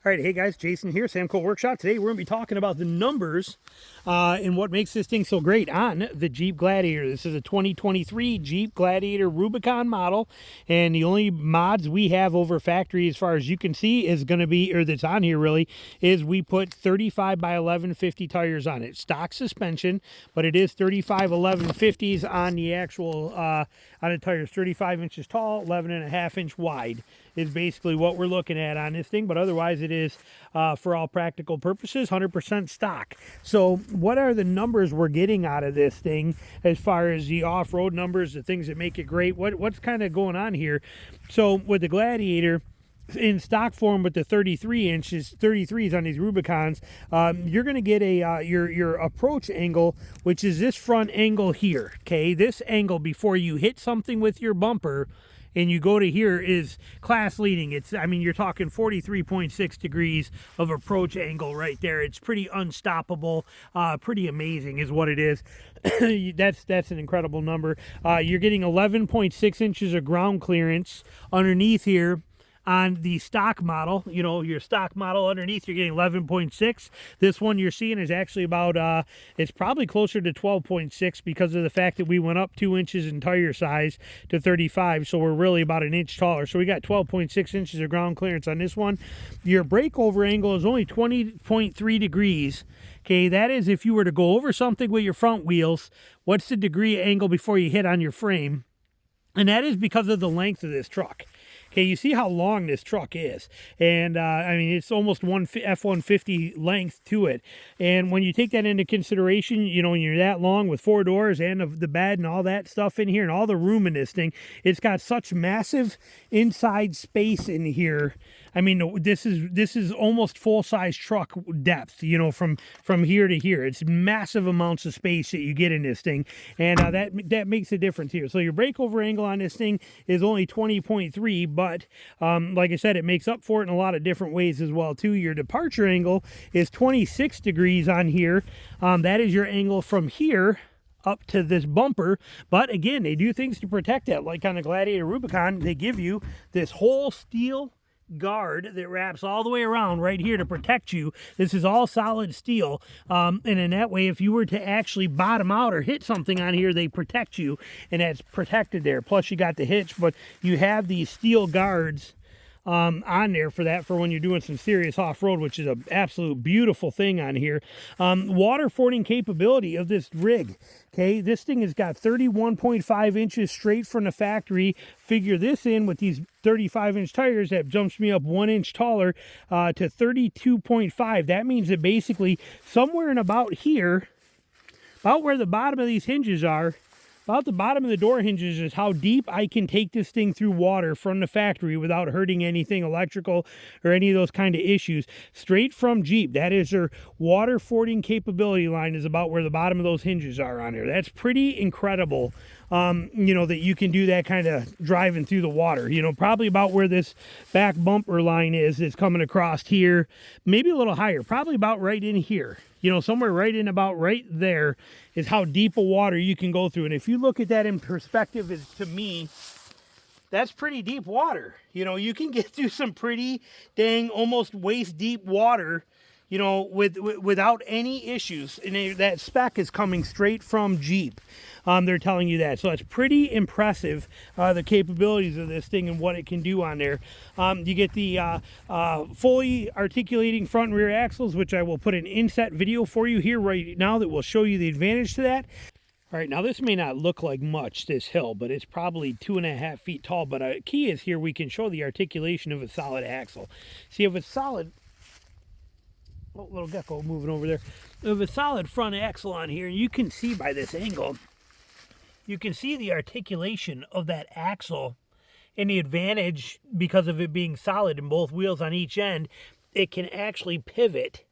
All right, hey guys, Jason here, Samco Workshop. Today we're going to be talking about the numbers and what makes this thing so great on the Jeep Gladiator. This is a 2023 Jeep Gladiator Rubicon model, and the only mods we have over factory, as far as you can see, is going to be, or that's on here really, is we put 35 by 1150 tires on it. Stock suspension, but it is 35 1150s on the actual on the tires. 35 inches tall, 11.5-inch wide is basically what we're looking at on this thing, but otherwise it is for all practical purposes 100% stock. So what are the numbers we're getting out of this thing as far as the off-road numbers, the things that make it great? What's kind of going on here? So with the Gladiator, in stock form with the 33s on these Rubicons, you're going to get a your approach angle, which is this front angle here. Okay, this angle before you hit something with your bumper and you go to here is class leading. It's, I mean, you're talking 43.6 degrees of approach angle right there. It's pretty unstoppable, pretty amazing is what it is. That's an incredible number. You're getting 11.6 inches of ground clearance underneath here. On the stock model, you know, your stock model underneath, you're getting 11.6. This one you're seeing is actually about, it's probably closer to 12.6 because of the fact that we went up 2 inches in tire size to 35. So we're really about an inch taller. So we got 12.6 inches of ground clearance on this one. Your breakover angle is only 20.3 degrees. Okay, that is if you were to go over something with your front wheels, what's the degree angle before you hit on your frame? And that is because of the length of this truck. Okay, you see how long this truck is. And, I mean, it's almost one F-150 length to it. And when you take that into consideration, you know, when you're that long with 4 doors and the bed and all that stuff in here and all the room in this thing, it's got such massive inside space in here. I mean, this is almost full-size truck depth, you know, from here to here. It's massive amounts of space that you get in this thing, and that makes a difference here. So your breakover angle on this thing is only 20.3, but like I said, it makes up for it in a lot of different ways as well, too. Your departure angle is 26 degrees on here. That is your angle from here up to this bumper, but again, they do things to protect that. Like on the Gladiator Rubicon, they give you this whole steel guard that wraps all the way around right here to protect you. This is all solid steel, and in that way, if you were to actually bottom out or hit something on here, they protect you, and that's protected there. Plus you got the hitch, but you have these steel guards on there for that, for when you're doing some serious off-road, which is an absolute beautiful thing on here. Water fording capability of this rig. Okay, this thing has got 31.5 inches straight from the factory. Figure this in with these 35-inch tires, that jumps me up 1 inch taller to 32.5. That means that basically somewhere in about here, about where the bottom of these hinges are, about the bottom of the door hinges is how deep I can take this thing through water from the factory without hurting anything electrical or any of those kind of issues. Straight from Jeep, that is their water fording capability line, is about where the bottom of those hinges are on here. That's pretty incredible, you know, that you can do that kind of driving through the water. You know, probably about where this back bumper line is coming across here, maybe a little higher, probably about right in here. You know, somewhere right in about right there is how deep a water you can go through. And if you look at that in perspective, is to me, that's pretty deep water. You know, you can get through some pretty dang almost waist deep water, you know, without any issues. And that spec is coming straight from Jeep. They're telling you that. So it's pretty impressive, the capabilities of this thing and what it can do on there. You get the fully articulating front and rear axles, which I will put an inset video for you here right now that will show you the advantage to that. All right, now this may not look like much, this hill, but it's probably 2.5 feet tall. But a key is here we can show the articulation of a solid axle. See, if it's solid, oh, little gecko moving over there. With a solid front axle on here, you can see by this angle, you can see the articulation of that axle and the advantage because of it being solid and both wheels on each end. It can actually pivot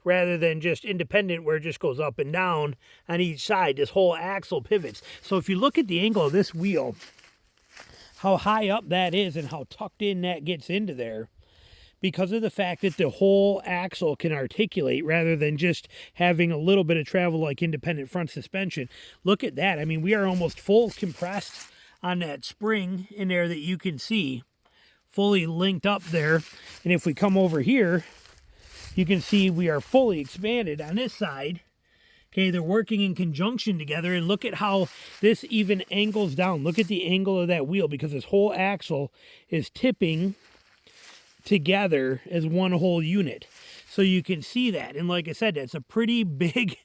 rather than just independent where it just goes up and down on each side. This whole axle pivots. So if you look at the angle of this wheel, how high up that is and how tucked in that gets into there, because of the fact that the whole axle can articulate rather than just having a little bit of travel like independent front suspension. Look at that. I mean, we are almost full compressed on that spring in there that you can see, fully linked up there. And if we come over here, You can see we are fully expanded on this side. Okay, they're working in conjunction together, and look at how this even angles down. Look at the angle of that wheel, because this whole axle is tipping together as one whole unit. So you can see that, and like I said, that's a pretty big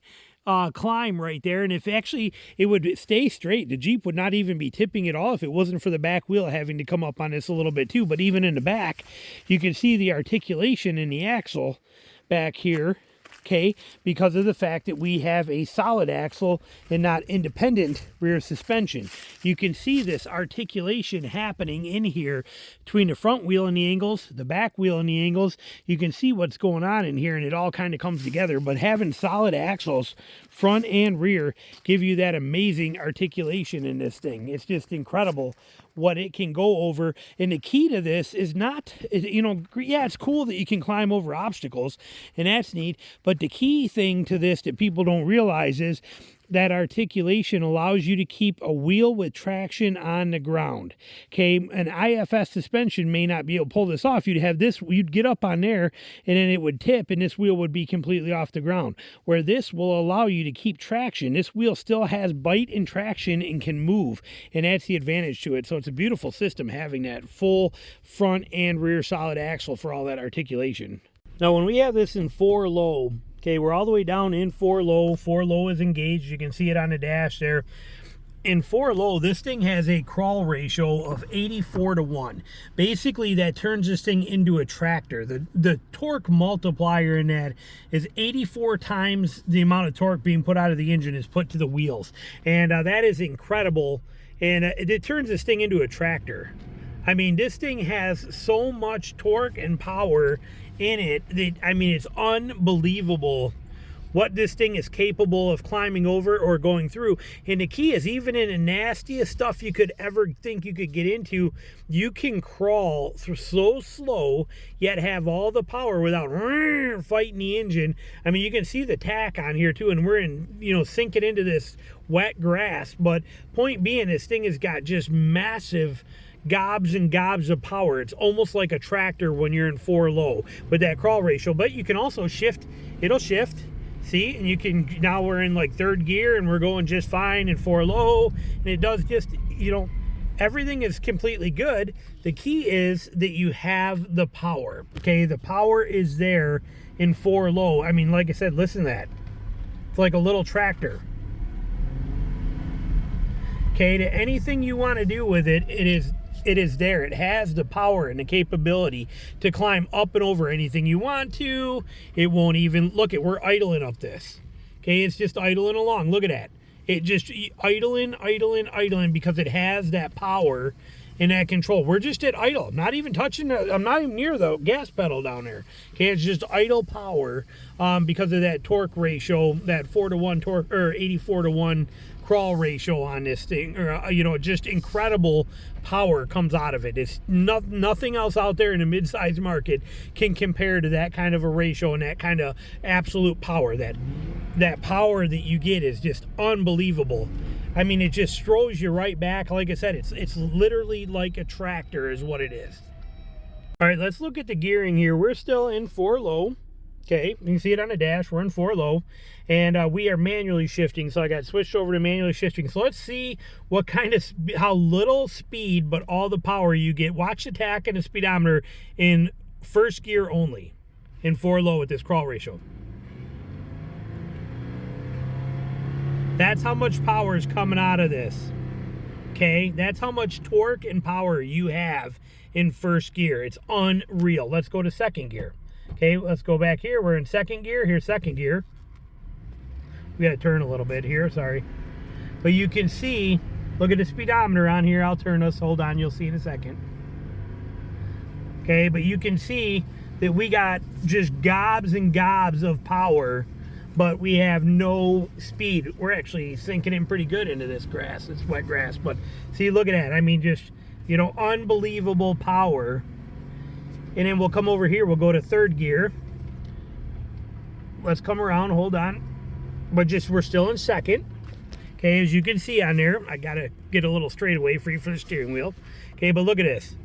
climb right there. And if actually it would stay straight, the Jeep would not even be tipping at all if it wasn't for the back wheel having to come up on this a little bit too. But even in the back, you can see the articulation in the axle back here. Okay, because of the fact that we have a solid axle and not independent rear suspension. You can see this articulation happening in here between the front wheel and the angles, the back wheel and the angles. You can see what's going on in here, and it all kind of comes together. But having solid axles, front and rear, give you that amazing articulation in this thing. It's just incredible what it can go over. And the key to this is not, you know, yeah, it's cool that you can climb over obstacles, and that's neat, but the key thing to this that people don't realize is that articulation allows you to keep a wheel with traction on the ground. Okay, an IFS suspension may not be able to pull this off. You'd have this, you'd get up on there, and then it would tip, and this wheel would be completely off the ground. Where this will allow you to keep traction. This wheel still has bite and traction and can move, and that's the advantage to it. So it's a beautiful system having that full front and rear solid axle for all that articulation. Now, when we have this in 4 low, okay, we're all the way down in 4 low. 4 low is engaged. You can see it on the dash there. In 4 low, this thing has a crawl ratio of 84:1. Basically, that turns this thing into a tractor. The torque multiplier in that is 84 times the amount of torque being put out of the engine is put to the wheels. And that is incredible. And it turns this thing into a tractor. I mean, this thing has so much torque and power in it that, I mean, it's unbelievable what this thing is capable of climbing over or going through. And the key is, even in the nastiest stuff you could ever think you could get into, you can crawl through so slow yet have all the power without fighting the engine. I mean, you can see the tack on here too, and we're in, you know, sinking into this wet grass. But point being, this thing has got just massive gobs and gobs of power. It's almost like a tractor when you're in 4 low with that crawl ratio. But you can also shift. It'll shift. See, and you can, now we're in like 3rd gear and we're going just fine in 4 low, and it does just, you know, everything is completely good. The key is that you have the power. Okay, the power is there in 4 low. I mean, like I said, listen to that. It's like a little tractor. Okay, to anything you want to do with it, it is there. It has the power and the capability to climb up and over anything you want to. It won't even, look at, we're idling up this. Okay, it's just idling along. Look at that. It just idling because it has that power and that control. We're just at idle. I'm not even touching, I'm not even near the gas pedal down there. Okay, it's just idle power because of that torque ratio, that 4:1 torque, or 84:1 crawl ratio on this thing, or you know, just incredible power comes out of it. It's nothing else out there in the mid-size market can compare to that kind of a ratio and that kind of absolute power. That power that you get is just unbelievable. I mean, it just throws you right back. Like I said, it's literally like a tractor is what it is. All right, let's look at the gearing here. We're still in 4 low. Okay, you can see it on the dash. We're in 4 low, and we are manually shifting. So I got switched over to manually shifting. So let's see what kind of, how little speed, but all the power you get. Watch the tack and the speedometer in 1st gear only, in 4 low with this crawl ratio. That's how much power is coming out of this. Okay, that's how much torque and power you have in 1st gear. It's unreal. Let's go to 2nd gear. Okay, let's go back here. We're in 2nd gear. Here's 2nd gear. We got to turn a little bit here, sorry. But you can see, look at the speedometer on here. I'll turn us, hold on, you'll see in a second. Okay, but you can see that we got just gobs and gobs of power, but we have no speed. We're actually sinking in pretty good into this grass. It's wet grass, but see, look at that. I mean, just, you know, unbelievable power. And then we'll come over here, we'll go to 3rd gear. Let's come around, hold on. But just, we're still in 2nd. Okay, as you can see on there, I gotta get a little straightaway for you for the steering wheel. Okay, but look at this.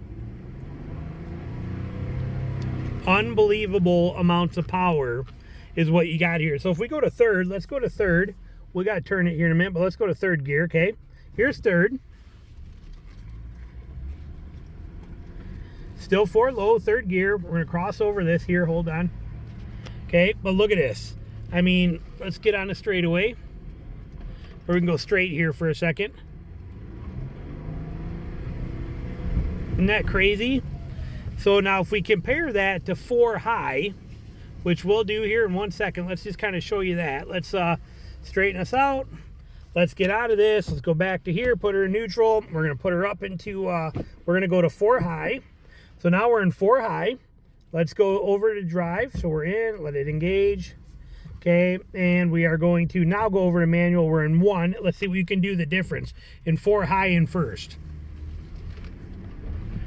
Unbelievable amounts of power is what you got here. So if we go to third, let's go to third. We got to turn it here in a minute, but let's go to third gear, okay? Here's third. Still 4 low, third gear. We're going to cross over this here. Hold on. Okay, but look at this. I mean, let's get on a straightaway. Or we can go straight here for a second. Isn't that crazy? So now if we compare that to 4 high, which we'll do here in 1 second, let's just kind of show you that. Let's straighten us out. Let's get out of this. Let's go back to here, put her in neutral. We're going to put her up into, we're going to go to 4 high. So now we're in 4 high. Let's go over to drive. So we're in, let it engage. Okay, and we are going to now go over to manual. We're in 1. Let's see if we can do the difference in 4 high in first.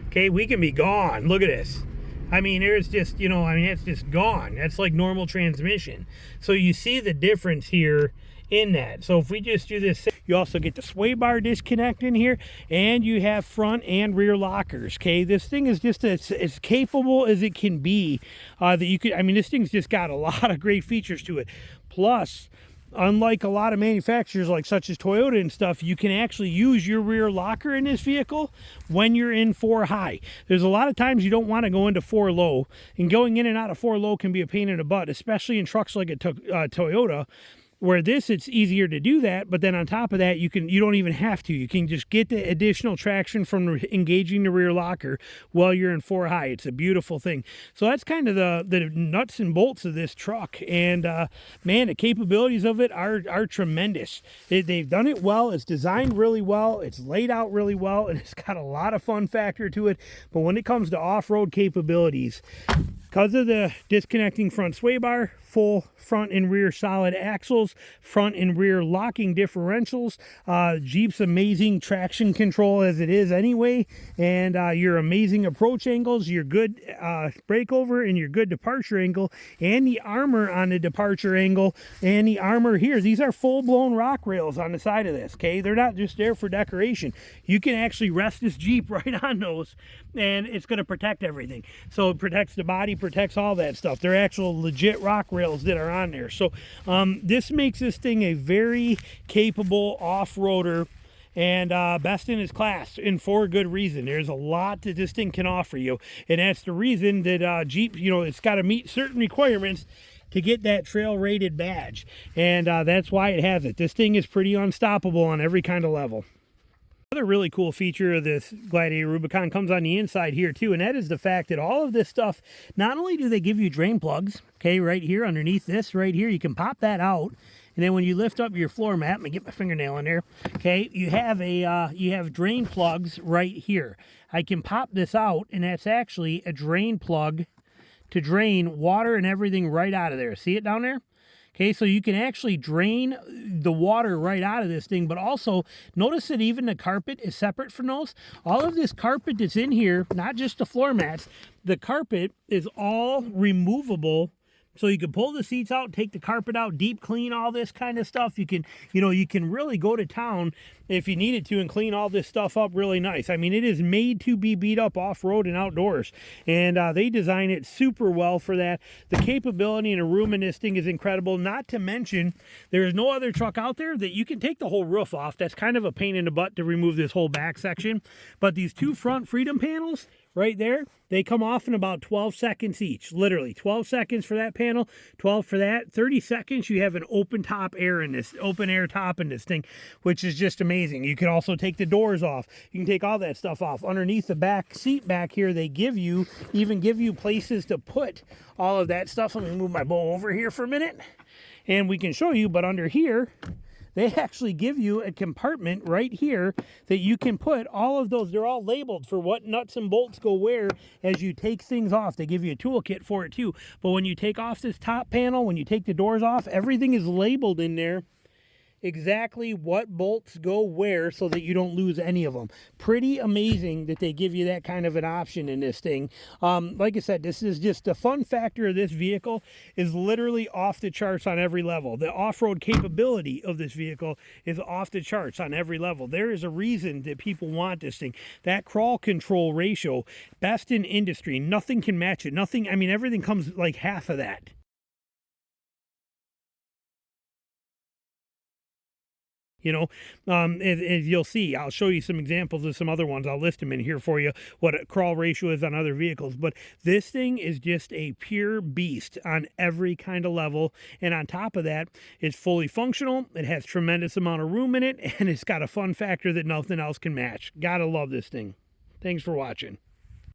Okay, we can be gone. Look at this. I mean, there's just, you know, I mean, it's just gone. That's like normal transmission. So you see the difference here in that. So if we just do this, you also get the sway bar disconnect in here, and you have front and rear lockers. Okay, this thing is just as capable as it can be. That you could, I mean, this thing's just got a lot of great features to it. Plus, unlike a lot of manufacturers like such as Toyota and stuff, you can actually use your rear locker in this vehicle when you're in 4 high. There's a lot of times you don't want to go into 4 low, and going in and out of 4 low can be a pain in the butt, especially in trucks like a Toyota. Where this, it's easier to do that, but then on top of that, you don't even have to. You can just get the additional traction from engaging the rear locker while you're in 4 high. It's a beautiful thing. So that's kind of the nuts and bolts of this truck. And man, the capabilities of it are tremendous. They've done it well. It's designed really well. It's laid out really well, and it's got a lot of fun factor to it. But when it comes to off-road capabilities, because of the disconnecting front sway bar, full front and rear solid axles, front and rear locking differentials, Jeep's amazing traction control as it is anyway, and your amazing approach angles, your good breakover and your good departure angle, and the armor on the departure angle, and the armor here. These are full-blown rock rails on the side of this, okay? They're not just there for decoration. You can actually rest this Jeep right on those, and it's going to protect everything. So it protects the body, protects all that stuff. They're actual legit rock rails that are on there. So this makes this thing a very capable off-roader, and best in its class, and for a good reason. There's a lot that this thing can offer you, and that's the reason that Jeep, you know, it's got to meet certain requirements to get that trail rated badge, and that's why it has it. This thing is pretty unstoppable on every kind of level. Another really cool feature of this Gladiator Rubicon comes on the inside here too, and that is the fact that all of this stuff, not only do they give you drain plugs, okay, right here underneath this right here, you can pop that out, and then when you lift up your floor mat, let me get my fingernail in there, okay, you have drain plugs right here. I can pop this out, and that's actually a drain plug to drain water and everything right out of there. See it down there? Okay, so you can actually drain the water right out of this thing, but also notice that even the carpet is separate from those. All of this carpet that's in here, not just the floor mats, the carpet is all removable. So you can pull the seats out, take the carpet out, deep clean all this kind of stuff. You can, you know, you can really go to town if you needed to and clean all this stuff up really nice. I mean, it is made to be beat up off-road and outdoors, and they design it super well for that. The capability and the room in this thing is incredible. Not to mention, there is no other truck out there that you can take the whole roof off. That's kind of a pain in the butt to remove this whole back section. But these 2 front freedom panels right there, they come off in about 12 seconds each. Literally 12 seconds for that panel, 12 for that, 30 seconds you have an open top air in this, open air top in this thing, which is just amazing. You can also take the doors off. You can take all that stuff off. Underneath the back seat back here, they even give you places to put all of that stuff. Let me move my bowl over here for a minute and we can show you, but under here, they actually give you a compartment right here that you can put all of those. They're all labeled for what nuts and bolts go where as you take things off. They give you a toolkit for it too. But when you take off this top panel, when you take the doors off, everything is labeled in there exactly what bolts go where so that you don't lose any of them. Pretty amazing that they give you that kind of an option in this thing. Like I said, this is just the fun factor of this vehicle is literally off the charts on every level. The off-road capability of this vehicle is off the charts on every level. There is a reason that people want this thing. That crawl control ratio, best in industry. Nothing can match it. Nothing, I mean, everything comes like half of that. You know, as you'll see, I'll show you some examples of some other ones. I'll list them in here for you, what a crawl ratio is on other vehicles. But this thing is just a pure beast on every kind of level. And on top of that, it's fully functional. It has tremendous amount of room in it, and it's got a fun factor that nothing else can match. Gotta love this thing. Thanks for watching.